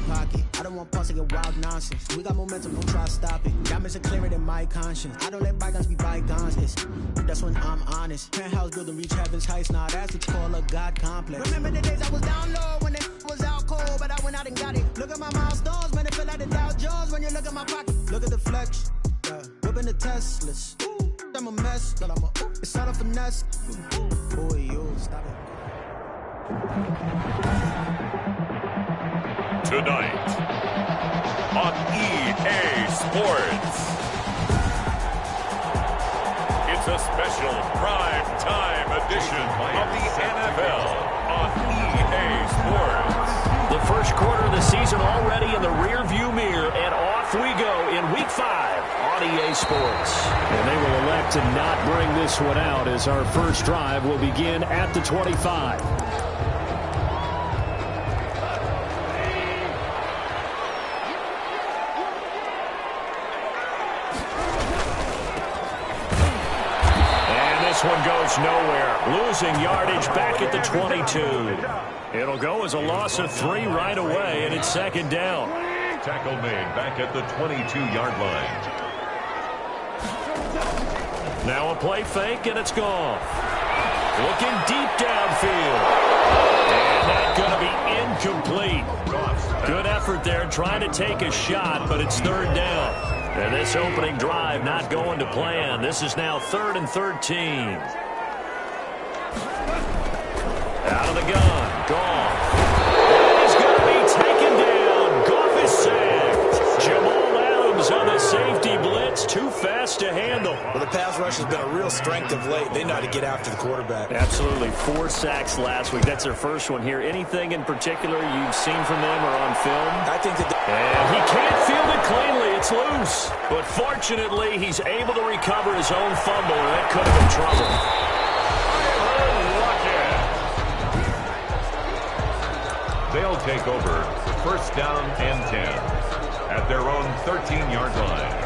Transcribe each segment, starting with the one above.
pocket. I don't want pulse to get wild nonsense. We got momentum, don't try to stop it. Diamonds are clearer than my conscience. I don't let bygones be bygones. That's when I'm honest. Penthouse building, reach heaven's heights. Now that's what you call a God complex. Remember the days I was down low when it was out cold, but I went out and got it. Look at my milestones, man, it feel like the Dow Jones when you look at my pocket. Look at the flex, yeah. Whipping the Teslas. I'm a mess, but it's all a finesse. Boy, you stop it. Tonight on EA Sports, it's a special prime time edition of the NFL on EA Sports. The first quarter of the season already in the rear-view mirror, and off we go in Week 5 on EA Sports. And they will elect to not bring this one out as our first drive will begin at the 25. This one goes nowhere. Losing yardage back at the 22. It'll go as a loss of 3 right away, and it's second down. Tackle made back at the 22-yard line. Now a play fake, and it's gone. Looking deep downfield. And that's going to be incomplete. Good effort there trying to take a shot, but it's third down. And this opening drive not going to plan. This is now 3rd and 13. Out of the gun. Goff. And he's going to be taken down. Goff is sacked. Jamal Adams on the safety blitz. Too fast to handle. Well, the pass rush has been a real strength of late. They know how to get after the quarterback. Absolutely. 4 sacks last week. That's their first one here. Anything in particular you've seen from them or on film? I think that... And he can't field it cleanly. It's loose. But fortunately, he's able to recover his own fumble, and that could have been trouble. They'll take over first down and 10 at their own 13-yard line.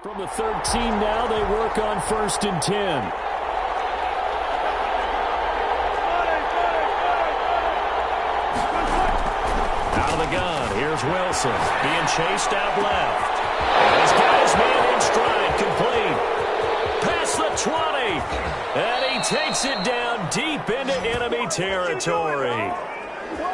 From the 13 now, they work on 1st and 10. Out of the gun, here's Wilson, being chased out left. And he's got his man in stride, complete. Past the 20, and he takes it down deep into enemy territory.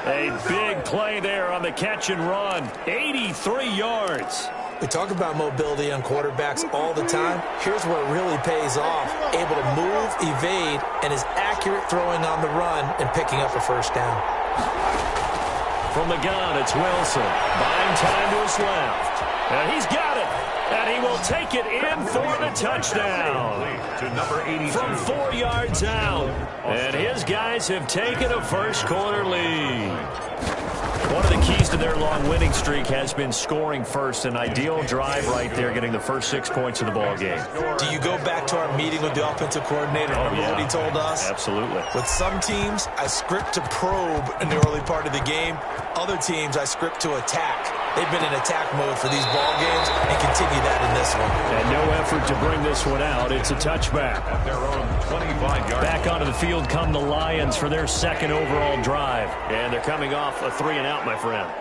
A big play there on the catch and run, 83 yards. We talk about mobility on quarterbacks all the time. Here's where it really pays off. Able to move, evade, and is accurate throwing on the run and picking up a first down. From the gun, it's Wilson. Buying time to his left. And he's got it. And he will take it in for the touchdown. To number 82. From 4 yards out. And his guys have taken a first quarter lead. One of the keys to their long winning streak has been scoring first. An ideal drive right there, getting the first 6 points of the ball game. Do you go back to our meeting with the offensive coordinator? Remember what he told us? Absolutely. With some teams, I script to probe in the early part of the game. Other teams, I script to attack. They've been in attack mode for these ball games and continue that in this one. And no effort to bring this one out. It's a touchback. At their own 25-yard. Back onto the field come the Lions for their second overall drive. And they're coming off a 3-and-out, my friend. I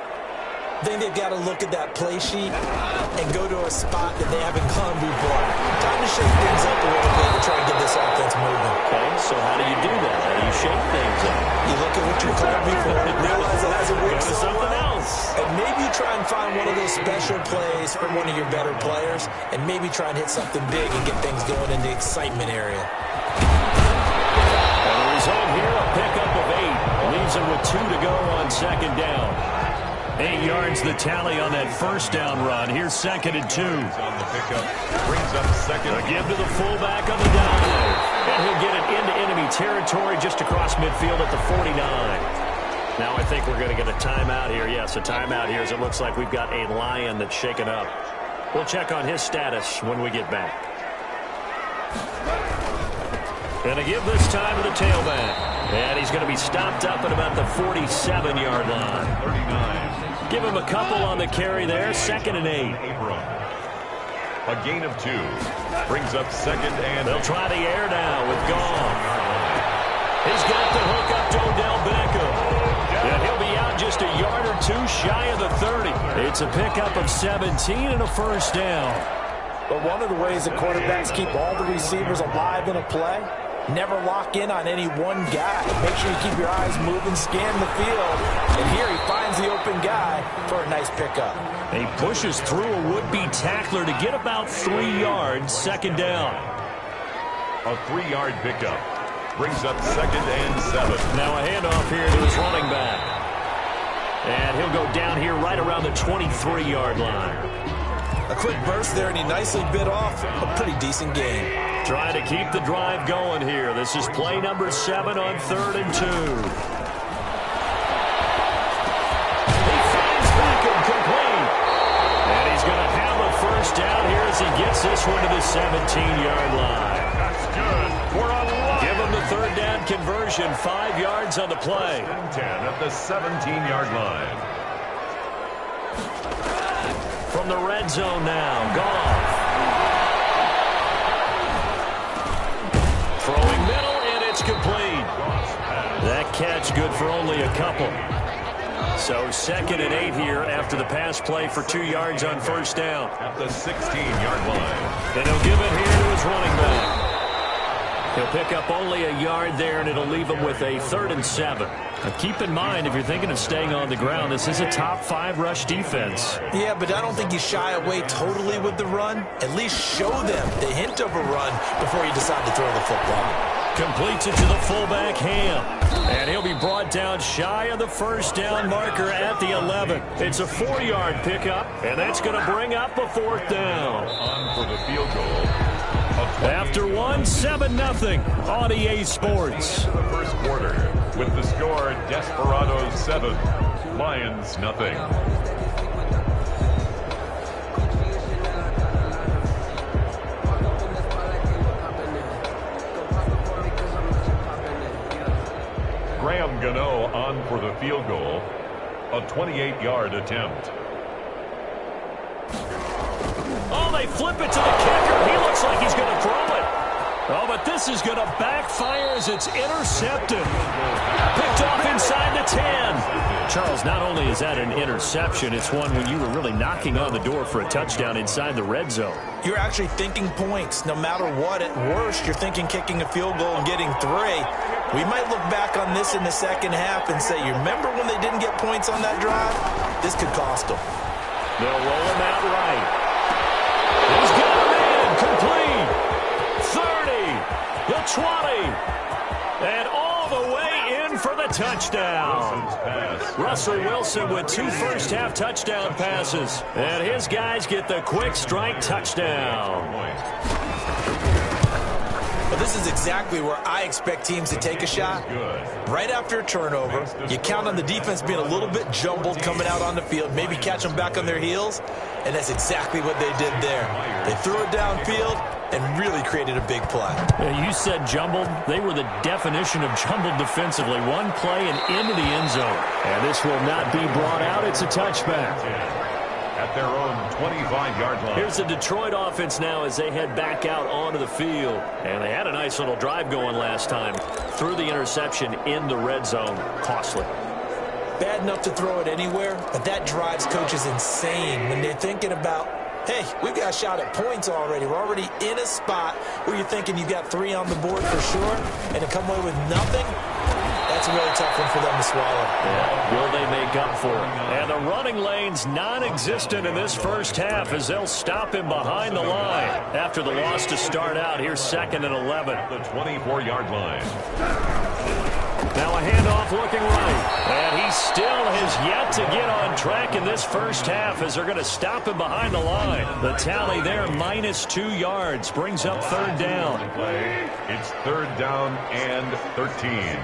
think they've got to look at that play sheet and go to a spot that they haven't gone before. Time to shake things up a little bit to try and get this offense moving. Okay, so how do you do that? How do you shake things up? You look at what you called before, realize it hasn't worked Go to so something well, else. and maybe you try and find one of those special plays from one of your better players, and maybe try and hit something big and get things going in the excitement area. And the result here, a pickup of 8. Leaves them with 2 to go on second down. 8 yards the tally on that first down run. Here's 2nd and 2. On the pickup. Brings up second. A give to the fullback on the dive. And he'll get it into enemy territory just across midfield at the 49. Now I think we're going to get a timeout here. Yes, a timeout here as it looks like we've got a Lion that's shaken up. We'll check on his status when we get back. And a give this time to the tailback. And he's going to be stopped up at about the 47-yard line. 39. Give him a couple on the carry there. 2nd and 8. Abram. A gain of 2. Brings up 2nd and They'll try the air now with Goff. He's got the hook up to Odell Beckham. And he'll be out just a yard or 2 shy of the 30. It's a pickup of 17 and a first down. But one of the ways that quarterbacks keep all the receivers alive in a play, never lock in on any one guy. Make sure you keep your eyes moving, scan the field. And here he finds the open guy for a nice pickup. He pushes through a would-be tackler to get about 3 yards, 2nd down. a 3-yard pickup. Brings up 2nd and 7. Now a handoff here to his running back. And he'll go down here right around the 23-yard line. A quick burst there, and he nicely bit off a pretty decent gain. Trying to keep the drive going here. This is play number 7 on 3rd and 2. He finds Beckham complete. And he's going to have a first down here as he gets this one to the 17-yard line. That's good for a lot. Give him the 3rd down conversion. 5 yards on the play. 10 at the 17-yard line. From the red zone now, Goff. Throwing middle, and it's complete. That catch good for only a couple. So 2nd and 8 here after the pass play for 2 yards on first down. At the 16-yard line. And he'll give it here to his running back. He'll pick up only a yard there, and it'll leave him with a 3rd and 7. Now keep in mind, if you're thinking of staying on the ground, this is a top 5 rush defense. Yeah, but I don't think you shy away totally with the run. At least show them the hint of a run before you decide to throw the football. Completes it to the fullback, Ham. And he'll be brought down shy of the first down marker at the 11. It's a 4-yard pickup, and that's going to bring up a 4th down. On for the field goal. After 1, 7-0 on EA Sports. The first quarter with the score Desperados 7, Lions nothing. Graham Gano on for the field goal, a 28-yard attempt. Oh, they flip it to the kicker. He looks like he's going to throw it. Oh, but this is going to backfire as it's intercepted. Picked off inside the 10. Charles, not only is that an interception, it's one when you were really knocking on the door for a touchdown inside the red zone. You're actually thinking points. No matter what, at worst, you're thinking kicking a field goal and getting 3. We might look back on this in the second half and say, you remember when they didn't get points on that drive? This could cost them. They'll roll him out right. He's got a man, complete. 30, the 20, and all the way in for the touchdown. Russell Wilson with 2 first-half touchdown passes, and his guys get the quick strike touchdown. Well, this is exactly where I expect teams to take a shot. Right after a turnover, you count on the defense being a little bit jumbled coming out on the field, maybe catch them back on their heels, and that's exactly what they did there. They threw it downfield and really created a big play. You said jumbled. They were the definition of jumbled defensively. One play and into the end zone. And this will not be brought out. It's a touchback. At their own 25-yard line. Here's the Detroit offense now as they head back out onto the field. And they had a nice little drive going last time. Threw the interception in the red zone. Costly. Bad enough to throw it anywhere, but that drives coaches insane when they're thinking about, hey, we've got a shot at points already. We're already in a spot where you're thinking you've got 3 on the board for sure, and to come away with nothing, that's a really tough one for them to swallow. Yeah. Will they make up for it? And the running lane's non-existent in this first half as they'll stop him behind the line. After the loss to start out, here's 2nd and 11. The 24-yard line. Now a handoff looking right. And he still has yet to get on track in this first half as they're going to stop him behind the line. The tally there, -2 yards, brings up 3rd down. It's 3rd down and 13.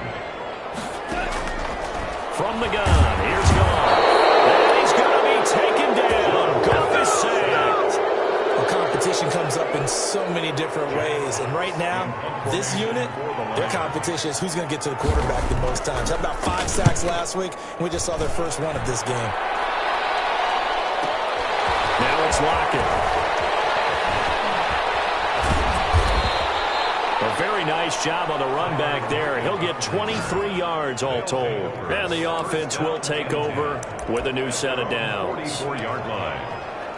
From the gun, here's Goff. And he's going to be taken down. Goff is sacked. Well, competition comes up in so many different ways. And right now, this unit, their competition is who's going to get to the quarterback the most times. How about 5 sacks last week? We just saw their first one of this game. Now it's Lockett. A very nice job on the run back there. He'll get 23 yards all told. And the offense will take over with a new set of downs. 44-yard line.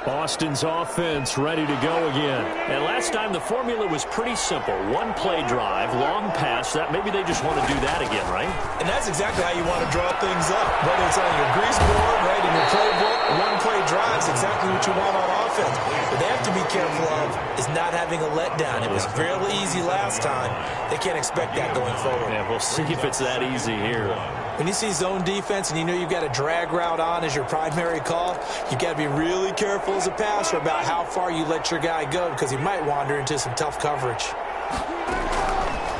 Boston's offense ready to go again. And last time the formula was pretty simple. 1 play drive, long pass. That maybe they just want to do that again, right? And that's exactly how you want to draw things up. Whether it's on your grease board, right, in your playbook, 1 play drive is exactly what you want on offense. What they have to be careful of is not having a letdown. It was fairly easy last time. They can't expect that going forward. Yeah, we'll see if it's that easy here. When you see zone defense and you know you've got a drag route on as your primary call, you've got to be really careful as a passer about how far you let your guy go because he might wander into some tough coverage.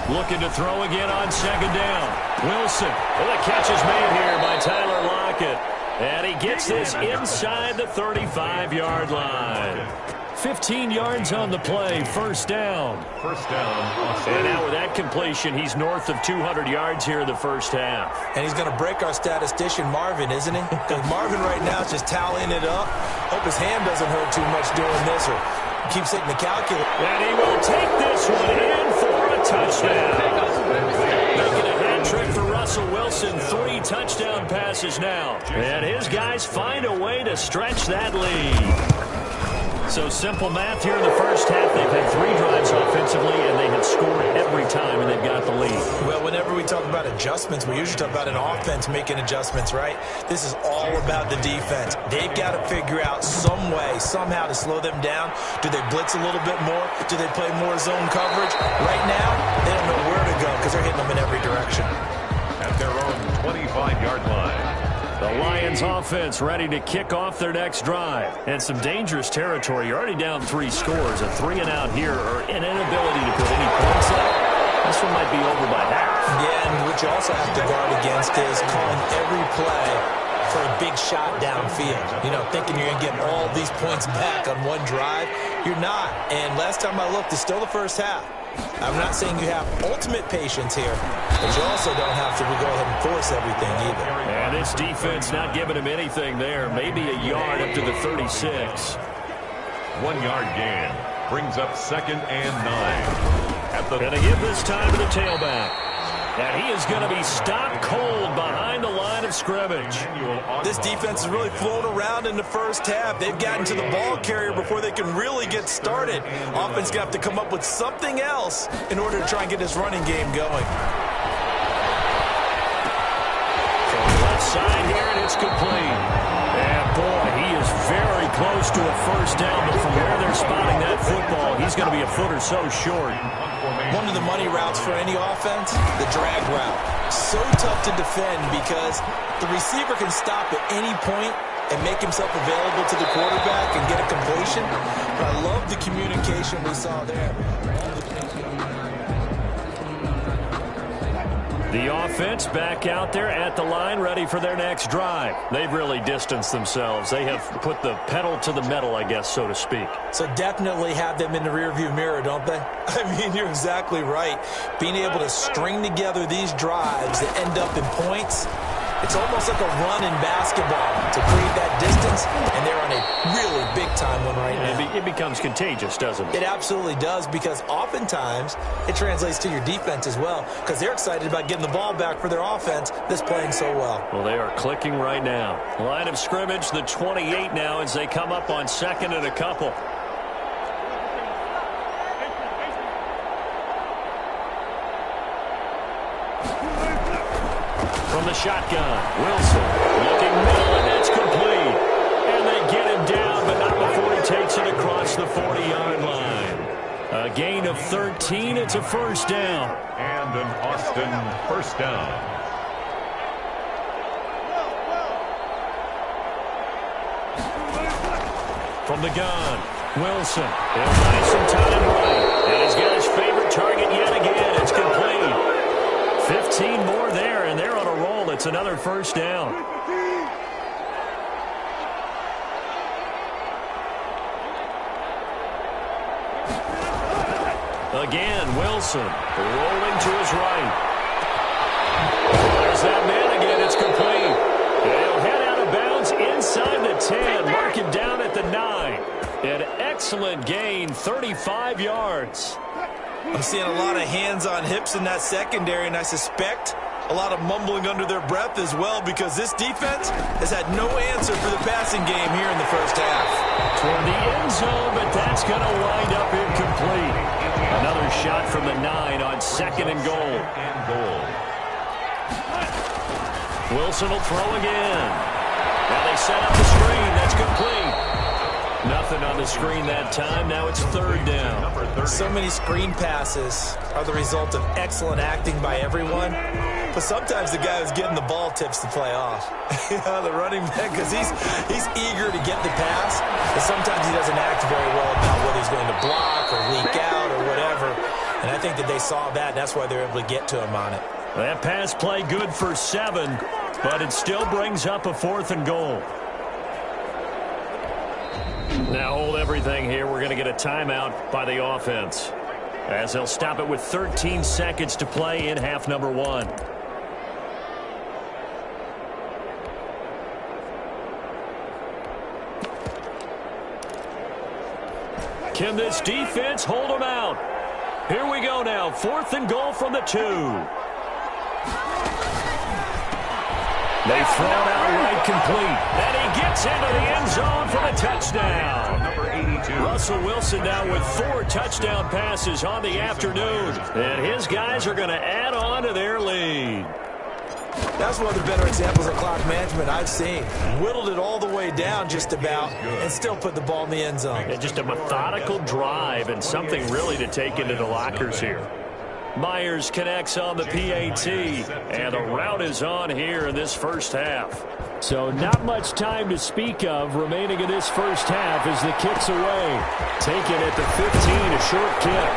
Looking to throw again on 2nd down. Wilson. Well, the catch is made here by Tyler Lockett. And he gets this inside the 35-yard line. 15 yards on the play, 1st down. 1st down. And now with that completion, he's north of 200 yards here in the first half. And he's going to break our statistician, Marvin, isn't he? Because Marvin right now is just tallying it up. Hope his hand doesn't hurt too much doing this or keeps hitting the calculator. And he will take this one in for a touchdown. Making a hat trick for Russell Wilson. 3 touchdown passes now. And his guys find a way to stretch that lead. So simple math here in the first half. They've had 3 drives offensively, and they have scored every time, and they've got the lead. Well, whenever we talk about adjustments, we usually talk about an offense making adjustments, right? This is all about the defense. They've got to figure out some way, somehow to slow them down. Do they blitz a little bit more? Do they play more zone coverage? Right now, they don't know where to go because they're hitting them in every direction. At their own 25-yard line. The Lions offense ready to kick off their next drive. And some dangerous territory. You're already down 3 scores. A 3-and-out here or an inability to put any points up. This one might be over by half. Yeah, and what you also have to guard against is calling every play for a big shot downfield. You know, thinking you're going to get all these points back on one drive. You're not. And last time I looked, it's still the first half. I'm not saying you have ultimate patience here, but you also don't have to go ahead and force everything either. And this defense not giving him anything there. Maybe a yard up to the 36. 1-yard gain. Brings up 2nd and 9. Going to give this time to the tailback. And he is going to be stopped cold behind the line of scrimmage. This defense is really flown around in the first half. They've gotten to the ball carrier before they can really get started. Offense going to have to come up with something else in order to try and get this running game going. From the left side here, and it's complete. And boy, he is very close to a first down, but from where they're spotting that football, he's going to be a foot or so short. One of the money routes for any offense, the drag route. So tough to defend because the receiver can stop at any point and make himself available to the quarterback and get a completion. But I love the communication we saw there. The offense back out there at the line, ready for their next drive. They've really distanced themselves. They have put the pedal to the metal, I guess, so to speak. So definitely have them in the rearview mirror, don't they? I mean, you're exactly right. Being able to string together these drives that end up in points, it's almost like a run in basketball to create that distance, and they're on a really big-time one right now. It becomes contagious, doesn't it? It absolutely does, because oftentimes it translates to your defense as well, because they're excited about getting the ball back for their offense that's playing so well. Well, they are clicking right now. Line of scrimmage, the 28 now, as they come up on 2nd and a couple. From the shotgun, Wilson looking middle, and that's complete. And they get him down, but not before he takes it across the 40-yard line. A gain of 13. It's a first down. And an Austin first down. From the gun, Wilson. He'll buy some time right. And he's got his favorite target yet again. It's complete. 15 more there, and they're on a roll. It's another first down. Again, Wilson rolling to his right. There's that man again. It's complete. He'll head out of bounds inside the 10. Mark him down at the 9. An excellent gain, 35 yards. I'm seeing a lot of hands on hips in that secondary, and I suspect a lot of mumbling under their breath as well, because this defense has had no answer for the passing game here in the first half. Toward the end zone, but that's going to wind up incomplete. Another shot from the 9 on 2nd and goal. Wilson will throw again. Now they set up the screen. That's complete. Nothing on the screen that time. Now it's 3rd down. So many screen passes are the result of excellent acting by everyone. But sometimes the guy who's getting the ball tips the play off. The running back, because he's eager to get the pass. But sometimes he doesn't act very well about whether he's going to block or leak out or whatever. And I think that they saw that, and that's why they're able to get to him on it. That pass play good for 7, but it still brings up a 4th and goal. Now hold everything here. We're going to get a timeout by the offense, as they'll stop it with 13 seconds to play in half number 1. Can this defense hold them out? Here we go now. 4th and goal from the 2. They throw it out right complete. And he gets into the end zone for the touchdown. Number 82. Russell Wilson now with 4 touchdown passes on the afternoon. And his guys are going to add on to their lead. That's one of the better examples of clock management I've seen. Whittled it all the way down just about and still put the ball in the end zone. Yeah, just a methodical drive and something really to take into the lockers here. Myers connects on the PAT, and the route is on here in this first half. So not much time to speak of remaining in this first half as the kick's away. Taken at the 15, a short kick.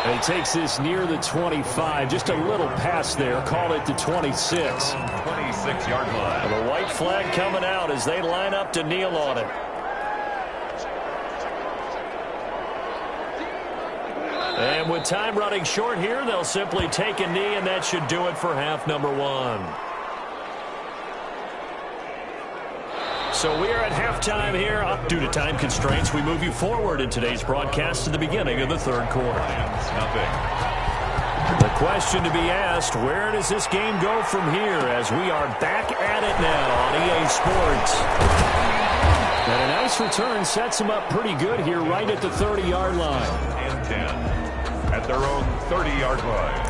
And he takes this near the 25, just a little pass there, call it the 26. 26-yard line. And the white flag coming out as they line up to kneel on it. And with time running short here, they'll simply take a knee, and that should do it for half number 1. So we are at halftime here. Due to time constraints, we move you forward in today's broadcast to the beginning of the third quarter. The question to be asked, where does this game go from here as we are back at it now on EA Sports? And a nice return sets them up pretty good here right at the 30-yard line. And 10 at their own 30-yard line.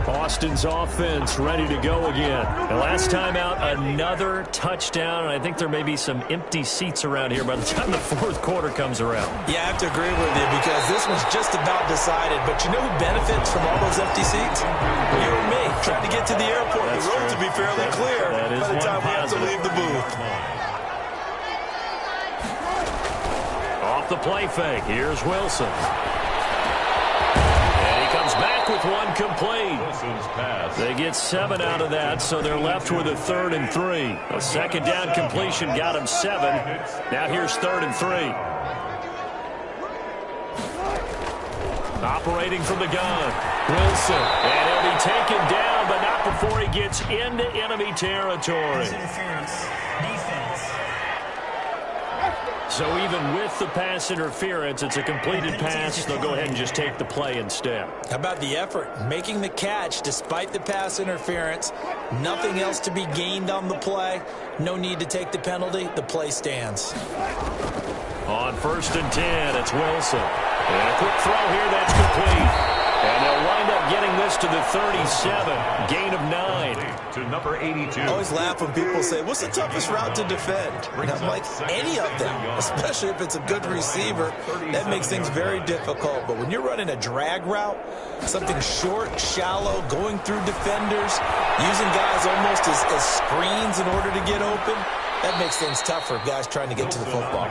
Austin's offense ready to go again. And last time out, another touchdown. And I think there may be some empty seats around here by the time the fourth quarter comes around. Yeah, I have to agree with you because this one's just about decided. But you know who benefits from all those empty seats? You and me. Trying to get to the airport. The road to be fairly clear by the time we have to leave the booth. Off the play fake. Here's Wilson. Back with one complete. They get 7 out of that, so they're left with a 3rd and 3. A second down completion got them 7. Now here's 3rd and 3. Operating from the gun, Wilson. And he'll be taken down, but not before he gets into enemy territory. So even with the pass interference, it's a completed pass. They'll go ahead and just take the play instead. How about the effort? Making the catch despite the pass interference. Nothing else to be gained on the play. No need to take the penalty. The play stands. On 1st and 10, it's Wilson. And a quick throw here that's complete. And they'll wind up getting this to the 37. Gain of 9. To number 82. I always laugh when people say, what's the toughest route to defend? And I'm like, any of them, especially if it's a good receiver. That makes things very difficult. But when you're running a drag route, something short, shallow, going through defenders, using guys almost as screens in order to get open, that makes things tough for guys trying to get to the football.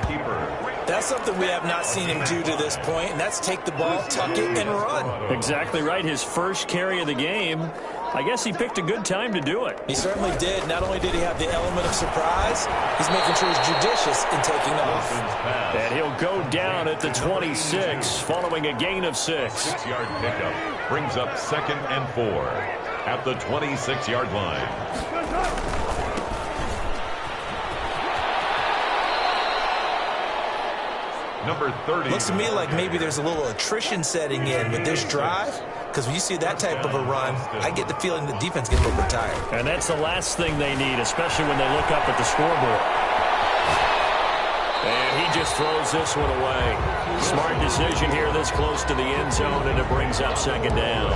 That's something we have not seen him do to this point, and that's take the ball, tuck it, and run. Exactly right. His first carry of the game. I guess he picked a good time to do it. He certainly did. Not only did he have the element of surprise, he's making sure he's judicious in taking off. And he'll go down at the 26, following a gain of 6. 6-yard pickup brings up 2nd and 4 at the 26-yard line. Number 30. Looks to me like maybe there's a little attrition setting in with this drive, because when you see that type of a run, I get the feeling the defense gets a little bit tired. And that's the last thing they need, especially when they look up at the scoreboard. And he just throws this one away. Smart decision here this close to the end zone, and it brings up 2nd down.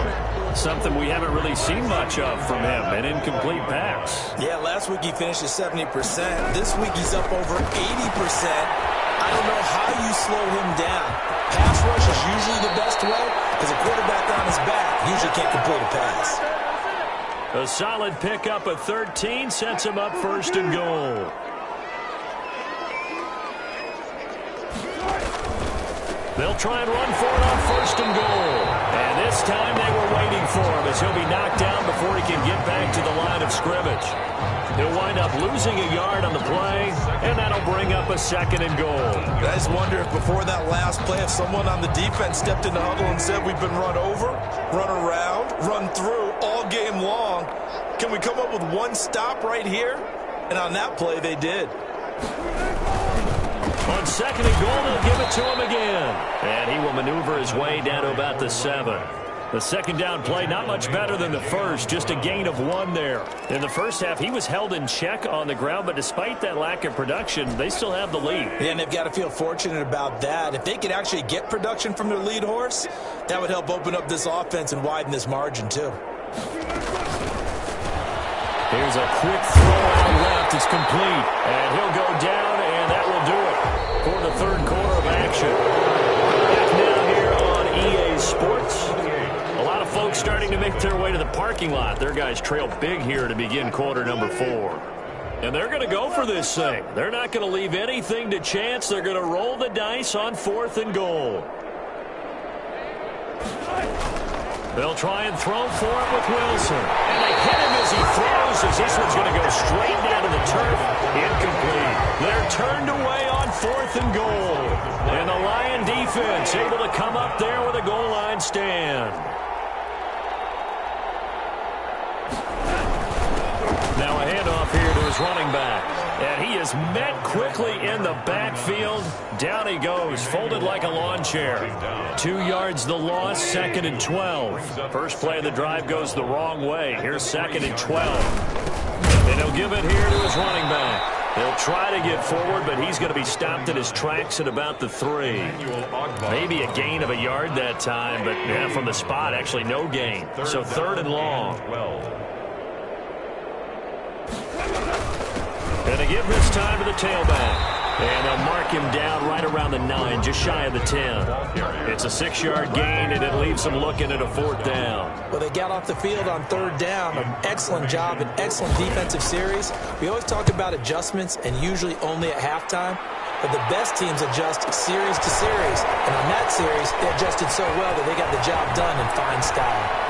Something we haven't really seen much of from him, an incomplete pass. Yeah, last week he finished at 70%. This week he's up over 80%. I don't know how you slow him down. Pass rush is usually the best way because a quarterback on his back usually can't complete a pass. A solid pickup of 13 sets him up 1st and goal. They'll try and run for it on 1st and goal. And this time they were waiting for him as he'll be knocked down before he can get back to the line of scrimmage. He'll wind up losing a yard on the play, and that'll bring up a 2nd and goal. I just wonder if before that last play, if someone on the defense stepped in the huddle and said, we've been run over, run around, run through all game long. Can we come up with one stop right here? And on that play, they did. On 2nd and goal, they'll give it to him again. And he will maneuver his way down to about the 7. The 2nd down play, not much better than the first, just a gain of 1 there. In the first half, he was held in check on the ground, but despite that lack of production, they still have the lead. Yeah, and they've got to feel fortunate about that. If they could actually get production from their lead horse, that would help open up this offense and widen this margin, too. Here's a quick throw out left. It's complete. And he'll go down, and that will do it for the 3rd quarter of action. Back now here on EA Sports. A lot of folks starting to make their way to the parking lot. Their guys trail big here to begin quarter number 4. And they're going to go for this thing. They're not going to leave anything to chance. They're going to roll the dice on 4th and goal. They'll try and throw for it with Wilson. And they hit him as he throws, as this one's going to go straight down to the turf. Incomplete. They're turned away on 4th and goal. And the Lion defense able to come up there with a goal line stand. Now a handoff here to his running back. And he is met quickly in the backfield. Down he goes, folded like a lawn chair. 2 yards the loss, 2nd and 12. First play of the drive goes the wrong way. Here's 2nd and 12. And he'll give it here to his running back. He'll try to get forward, but he's going to be stopped in his tracks at about the 3. Maybe a gain of a yard that time, but yeah, from the spot, actually no gain. So 3rd and long. Going to give this time to the tailback. And they'll mark him down right around the 9, just shy of the 10. It's a 6-yard gain, and it leaves them looking at a 4th down. Well, they got off the field on 3rd down. An excellent job, an excellent defensive series. We always talk about adjustments, and usually only at halftime. But the best teams adjust series to series. And on that series, they adjusted so well that they got the job done in fine style.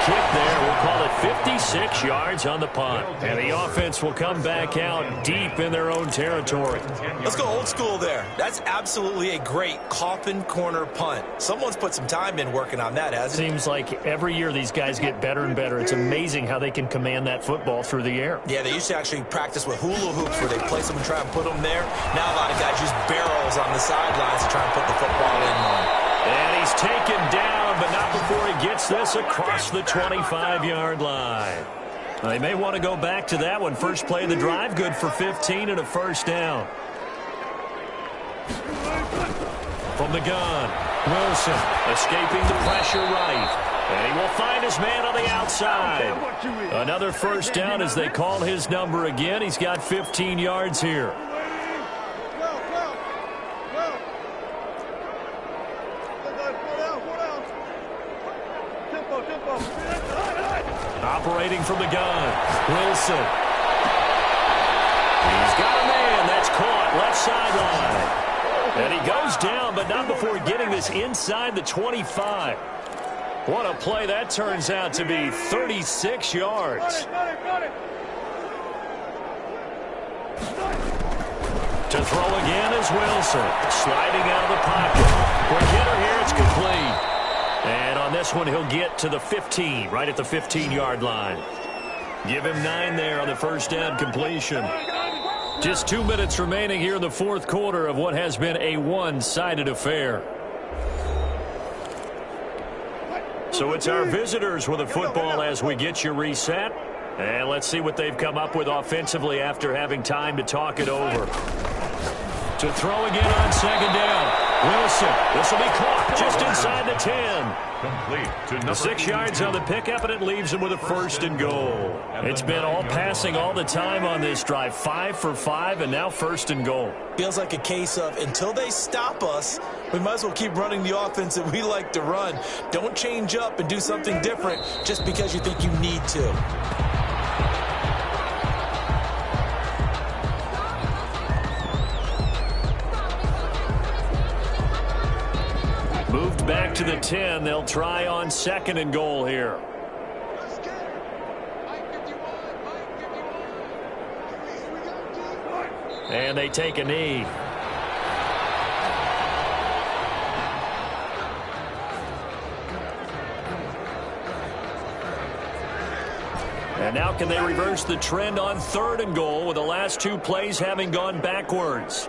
Kick there. We'll call it 56 yards on the punt. And the offense will come back out deep in their own territory. Let's go old school there. That's absolutely a great coffin corner punt. Someone's put some time in working on that, hasn't it? Seems like every year these guys get better and better. It's amazing how they can command that football through the air. Yeah, they used to actually practice with hula hoops where they place them and try and put them there. Now a lot of guys use barrels on the sidelines to try and put the football in on. And he's taken down, but not before he gets this across the 25-yard line. They may want to go back to that one. First play of the drive, good for 15 and a 1st down. From the gun, Wilson escaping the pressure right. And he will find his man on the outside. Another 1st down as they call his number again. He's got 15 yards here. Operating from the gun, Wilson. He's got a man. That's caught left sideline. And he goes down, but not before getting this inside the 25. What a play that turns out to be. 36 yards. To throw again is Wilson. Sliding out of the pocket. Quick hitter here, it's complete. And on this one, he'll get to the 15, right at the 15-yard line. Give him 9 there on the 1st down completion. Just 2 minutes remaining here in the 4th quarter of what has been a one-sided affair. So it's our visitors with the football as we get you reset. And let's see what they've come up with offensively after having time to talk it over. To throw again on 2nd down. Wilson, this will be caught just inside the 10. Complete to The 6 yards on the pickup, and it leaves him with a 1st and goal. It's been all passing all the time on this drive. 5 for 5, and now 1st and goal. Feels like a case of until they stop us, we might as well keep running the offense that we like to run. Don't change up and do something different just because you think you need to. Moved back to the 10. They'll try on 2nd and goal here. And they take a knee. And now can they reverse the trend on 3rd and goal with the last 2 plays having gone backwards?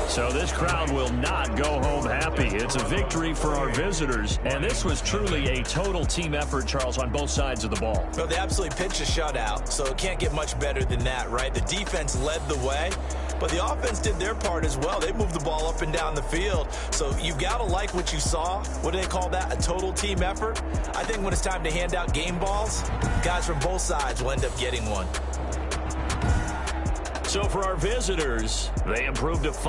So this crowd will not go home happy. It's a victory for our visitors. And this was truly a total team effort, Charles, on both sides of the ball. Well, they absolutely pitched a shutout, so it can't get much better than that, right? The defense led the way, but the offense did their part as well. They moved the ball up and down the field. So you got to like what you saw. What do they call that? A total team effort? I think when it's time to hand out game balls, guys from both sides will end up getting one. So for our visitors, they improved to 5.